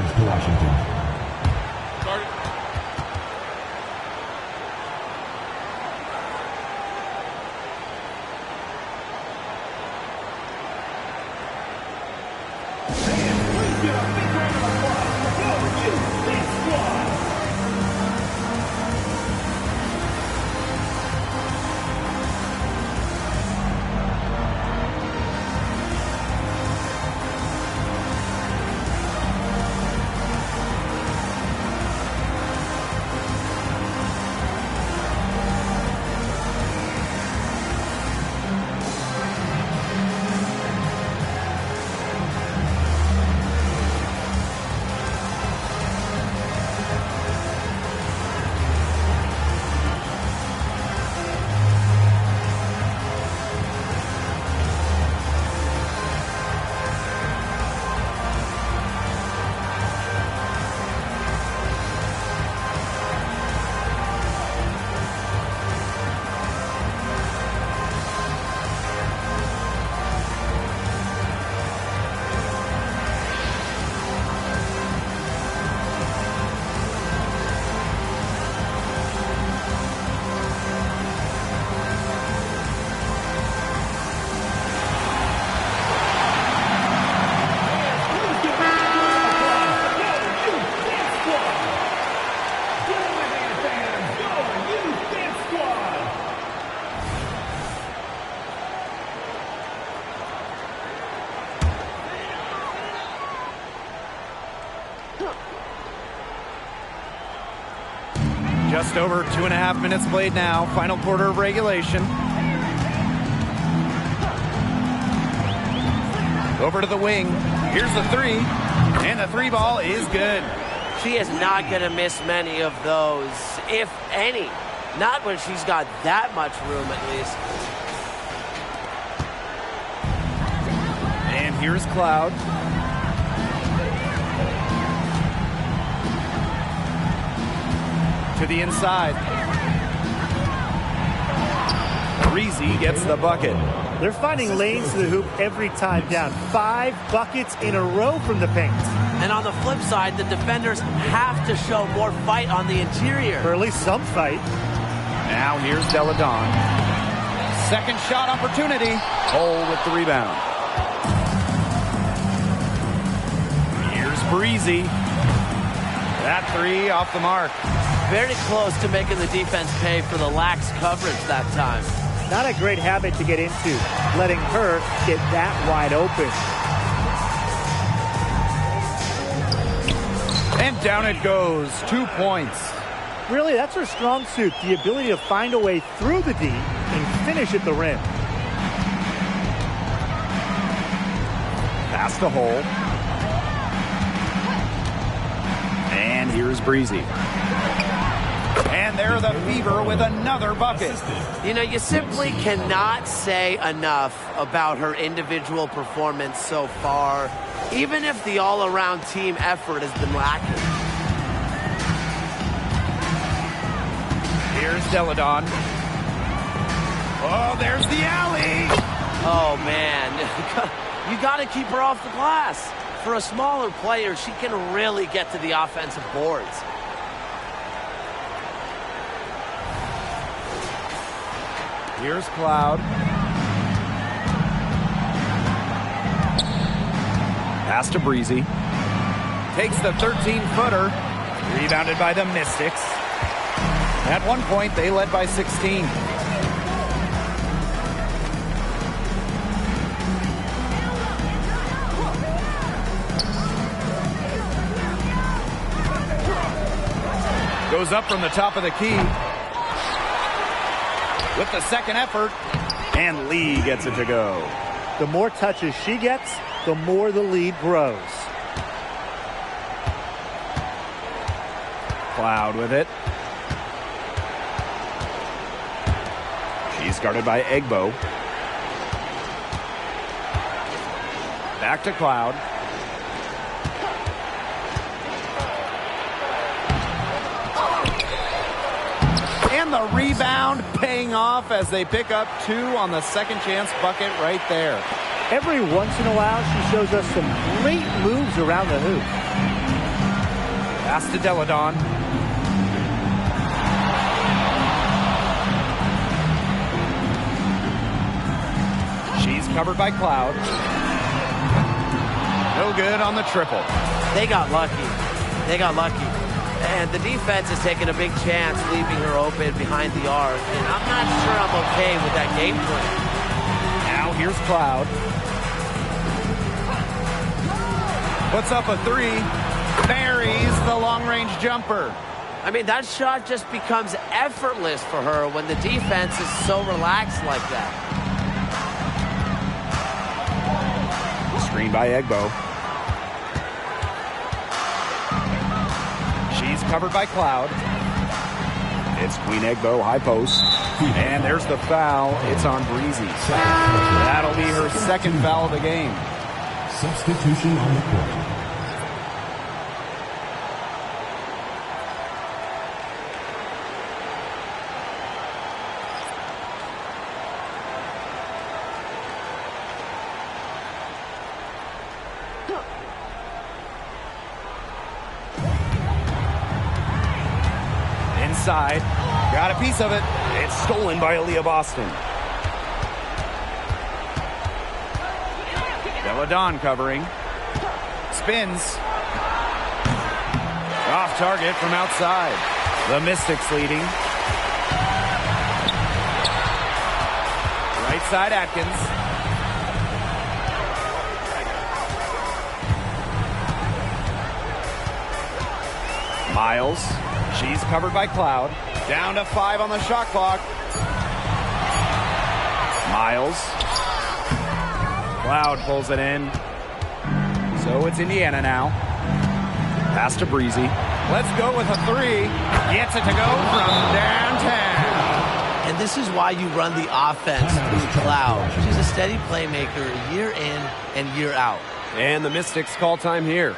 S1: Just over 2.5 minutes played now. Final quarter of regulation. Over to the wing. Here's the 3. And the 3 ball is good.
S3: She is not going to miss many of those, if any. Not when she's got that much room, at least.
S1: And here's Cloud. To the inside. Breezy gets the bucket.
S2: They're finding lanes to the hoop every time down. 5 buckets in a row from the paint.
S3: And on the flip side, the defenders have to show more fight on the interior.
S2: Or at least some fight.
S1: Now here's Deladon. Second shot opportunity. Hull with the rebound. Here's Breezy. That 3 off the mark.
S3: Very close to making the defense pay for the lax coverage that time.
S2: Not a great habit to get into, letting her get that wide open.
S1: And down it goes. 2 points.
S2: Really, that's her strong suit, the ability to find a way through the D and finish at the rim.
S1: Pass to Hull. And here's Breezy. And there the Fever with another bucket.
S3: You know, you simply cannot say enough about her individual performance so far, even if the all-around team effort has been lacking.
S1: Here's Deladon. Oh, there's the alley.
S3: Oh, man. You got to keep her off the glass. For a smaller player, she can really get to the offensive boards.
S1: Here's Cloud. Pass to Breezy. Takes the 13-footer. Rebounded by the Mystics. At one point, they led by 16. Goes up from the top of the key. With the second effort. And Lee gets it to go.
S2: The more touches she gets, the more the lead grows.
S1: Cloud with it. She's guarded by Egbo. Back to Cloud. And the rebound paying off as they pick up 2 on the second chance bucket right there.
S2: Every once in a while, she shows us some great moves around the hoop.
S1: Pass to Deladon. She's covered by Cloud. No good on the triple.
S3: They got lucky. They got lucky. And the defense is taking a big chance, leaving her open behind the arc. And I'm not sure I'm okay with that game plan.
S1: Now here's Cloud. Puts up a 3. Buries the long-range jumper.
S3: I mean, that shot just becomes effortless for her when the defense is so relaxed like that.
S1: Screen by Egbo. She's covered by Cloud. It's Queen Egbo, high post. And there's the foul. It's on Breezy. That'll be her second foul of the game.
S4: Substitution on the court.
S1: Inside. Got a piece of it. It's stolen by Aaliyah Boston. Deladon covering. Spins. Off target from outside. The Mystics leading. Right side Atkins. Miles. She's covered by Cloud. Down to 5 on the shot clock. Miles. Cloud pulls it in. So it's Indiana now. Pass to Breezy. Let's go with a 3. Gets it to go from downtown.
S3: And this is why you run the offense through Cloud. She's a steady playmaker year in and year out.
S1: And the Mystics call time here.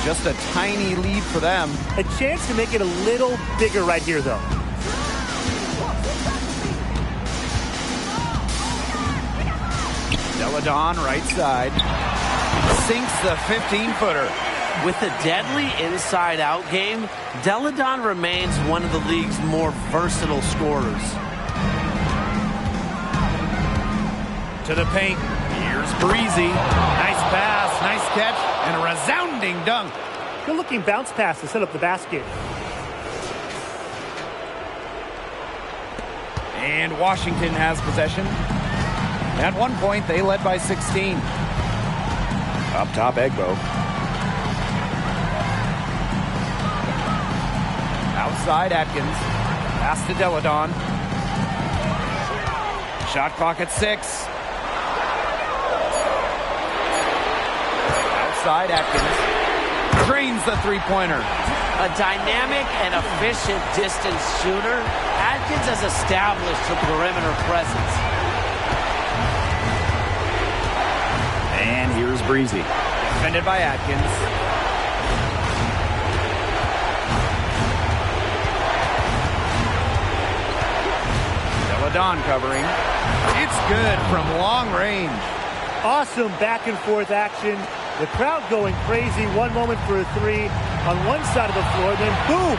S1: Just a tiny lead for them.
S2: A chance to make it a little bigger right here, though.
S1: Don, right side. Sinks the 15-footer.
S3: With a deadly inside-out game, Deladon remains one of the league's more versatile scorers.
S1: To the paint. Here's Breezy. Nice pass, nice catch, and a resounding dunk.
S2: Good-looking bounce pass to set up the basket.
S1: And Washington has possession. At one point, they led by 16. Up top, Egbo. Outside, Atkins. Pass to Deladon. Shot clock at 6. Outside, Atkins. Drains the three-pointer.
S3: A dynamic and efficient distance shooter, Atkins has established her perimeter presence.
S1: And here's Breezy. Defended by Atkins. Deladon covering. It's good from long range.
S2: Awesome back-and-forth action. The crowd going crazy. One moment for a three on one side of the floor, then boom!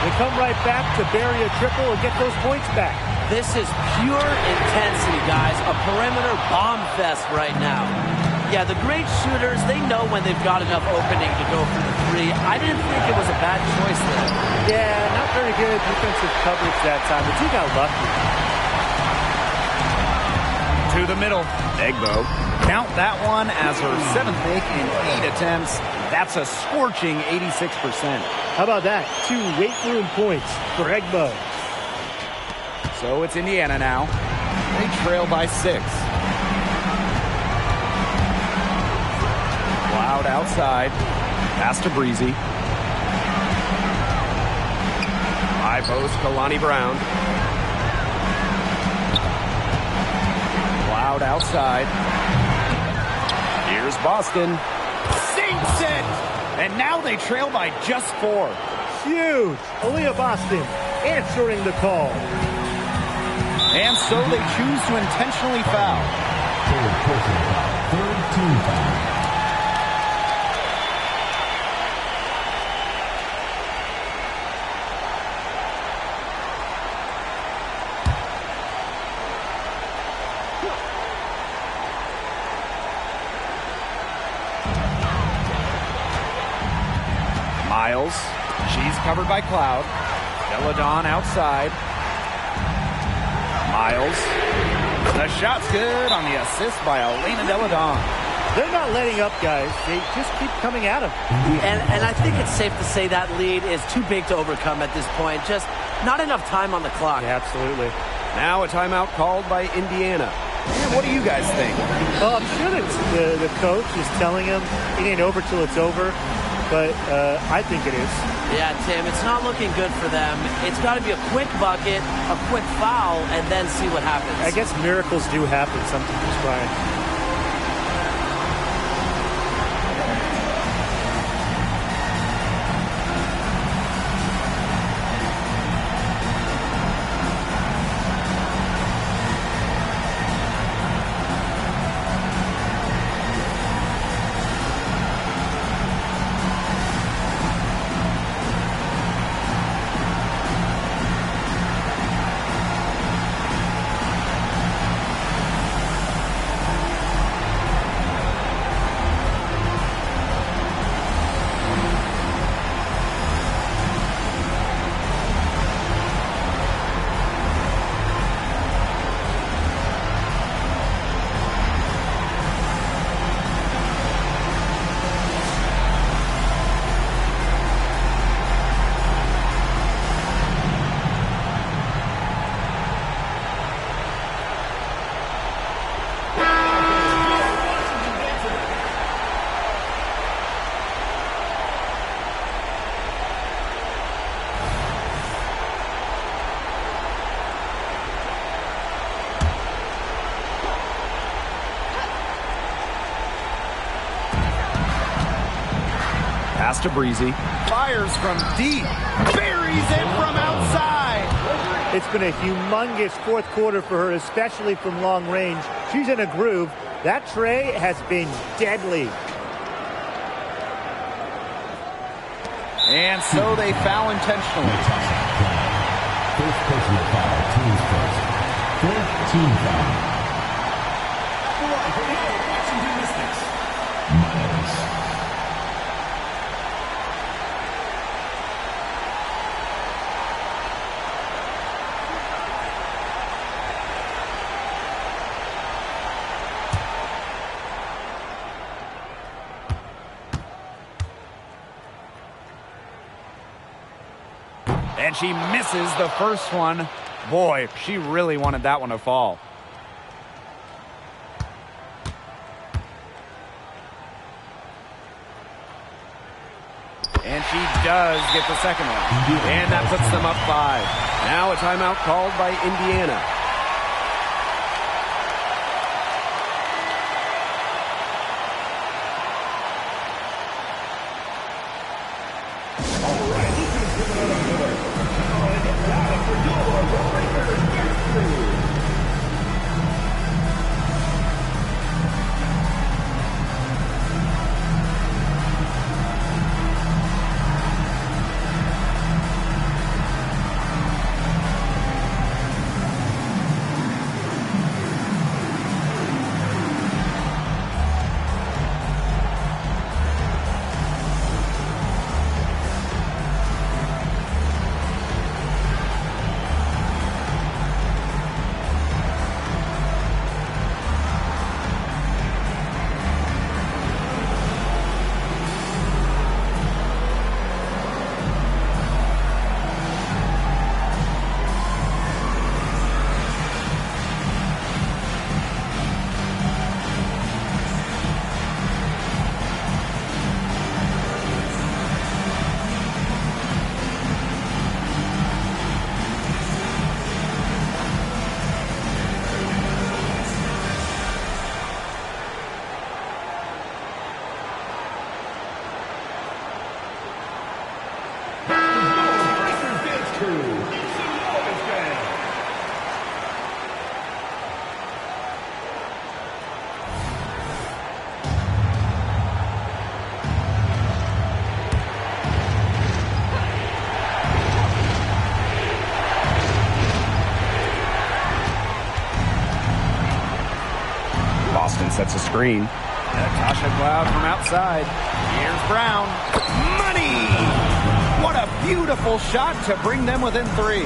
S2: They come right back to bury a triple and get those points back.
S3: This is pure intensity, guys. A perimeter bomb fest right now. Yeah, the great shooters, they know when they've got enough opening to go for the three. I didn't think it was a bad choice there.
S2: Yeah, not very good defensive coverage that time, but he got lucky.
S1: To the middle. Egbo. Count that one as her 7th make in 8 attempts. That's a scorching 86%.
S2: How about that? 2 weight room points for Egbo.
S1: So it's Indiana now. They trail by 6. Loud outside. Pass to Breezy. High post, Kalani Brown. Loud outside. Here's Boston. Sinks it! And now they trail by just 4.
S2: Huge. Aaliyah Boston answering the call.
S1: And so they choose to intentionally foul.
S4: Third personal foul. Third team foul.
S1: Miles. She's covered by Cloud. Deladon outside. Miles. The shot's good on the assist by Elena Deladon.
S2: They're not letting up, guys. They just keep coming at them.
S3: And I think it's safe to say that lead is too big to overcome at this point. Just not enough time on the clock.
S2: Yeah, absolutely.
S1: Now a timeout called by Indiana. And what do you guys think?
S2: Well, I'm sure that the coach is telling him it ain't over till it's over. But I think it is.
S3: Yeah, Tim, it's not looking good for them. It's got to be a quick bucket, a quick foul, and then see what happens.
S2: I guess miracles do happen sometimes, Brian.
S1: Pass to Breezy. Fires from deep. Buries it from outside.
S2: It's been a humongous fourth quarter for her, especially from long range. She's in a groove. That tray has been deadly.
S1: And so they foul intentionally.
S4: First personal foul, teams first. Fourth team foul. Washington Mystics. Miles.
S1: And she misses the first one. Boy, she really wanted that one to fall. And she does get the second one. And that puts them up 5. Now a timeout called by Indiana. Boston sets a screen. Natasha Cloud from outside. Here's Brown. Money! What a beautiful shot to bring them within 3.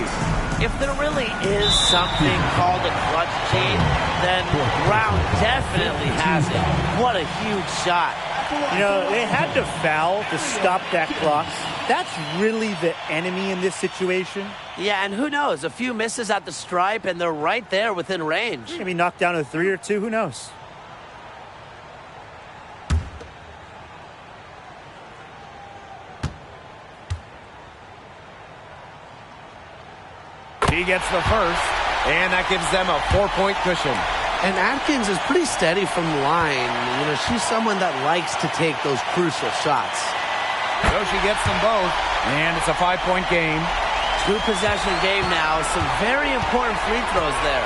S3: If there really is something called a clutch gene, then Brown definitely has it. What a huge shot.
S2: You know, they had to foul to stop that clock. That's really the enemy in this situation.
S3: Yeah, and who knows? A few misses at the stripe, and they're right there within range.
S2: Maybe knocked down a 3 or 2. Who knows?
S1: He gets the first, and that gives them a 4-point cushion.
S3: And Atkins is pretty steady from the line. You know, she's someone that likes to take those crucial shots.
S1: So she gets them both, and it's a 5-point game.
S3: 2-possession game now. Some very important free throws there.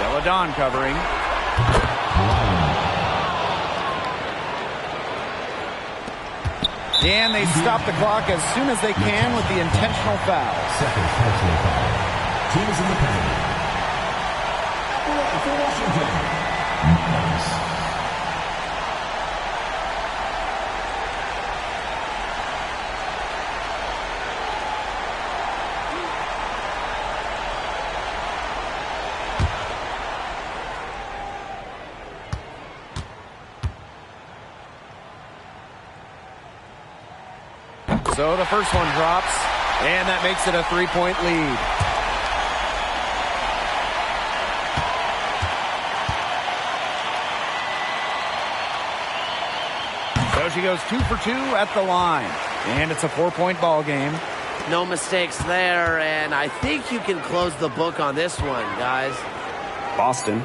S1: Deladon covering. And they stop the clock as soon as they can with the intentional foul.
S4: Second personal foul. Teams in the penalty. For Washington. Miles.
S1: So the first one drops, and that makes it a 3-point lead. So she goes 2 for 2 at the line, and it's a 4-point ball game.
S3: No mistakes there, and I think you can close the book on this one, guys.
S1: Boston.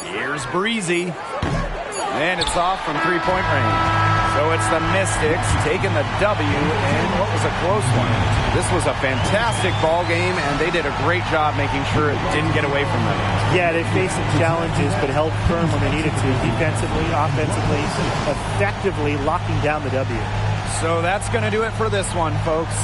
S1: Here's Breezy, and it's off from 3-point range. So it's the Mystics taking the W in what was a close one. This was a fantastic ball game, and they did a great job making sure it didn't get away from them.
S2: Yeah, they faced some challenges, but held firm when they needed to. Defensively, offensively, effectively locking down the W.
S1: So that's going to do it for this one, folks.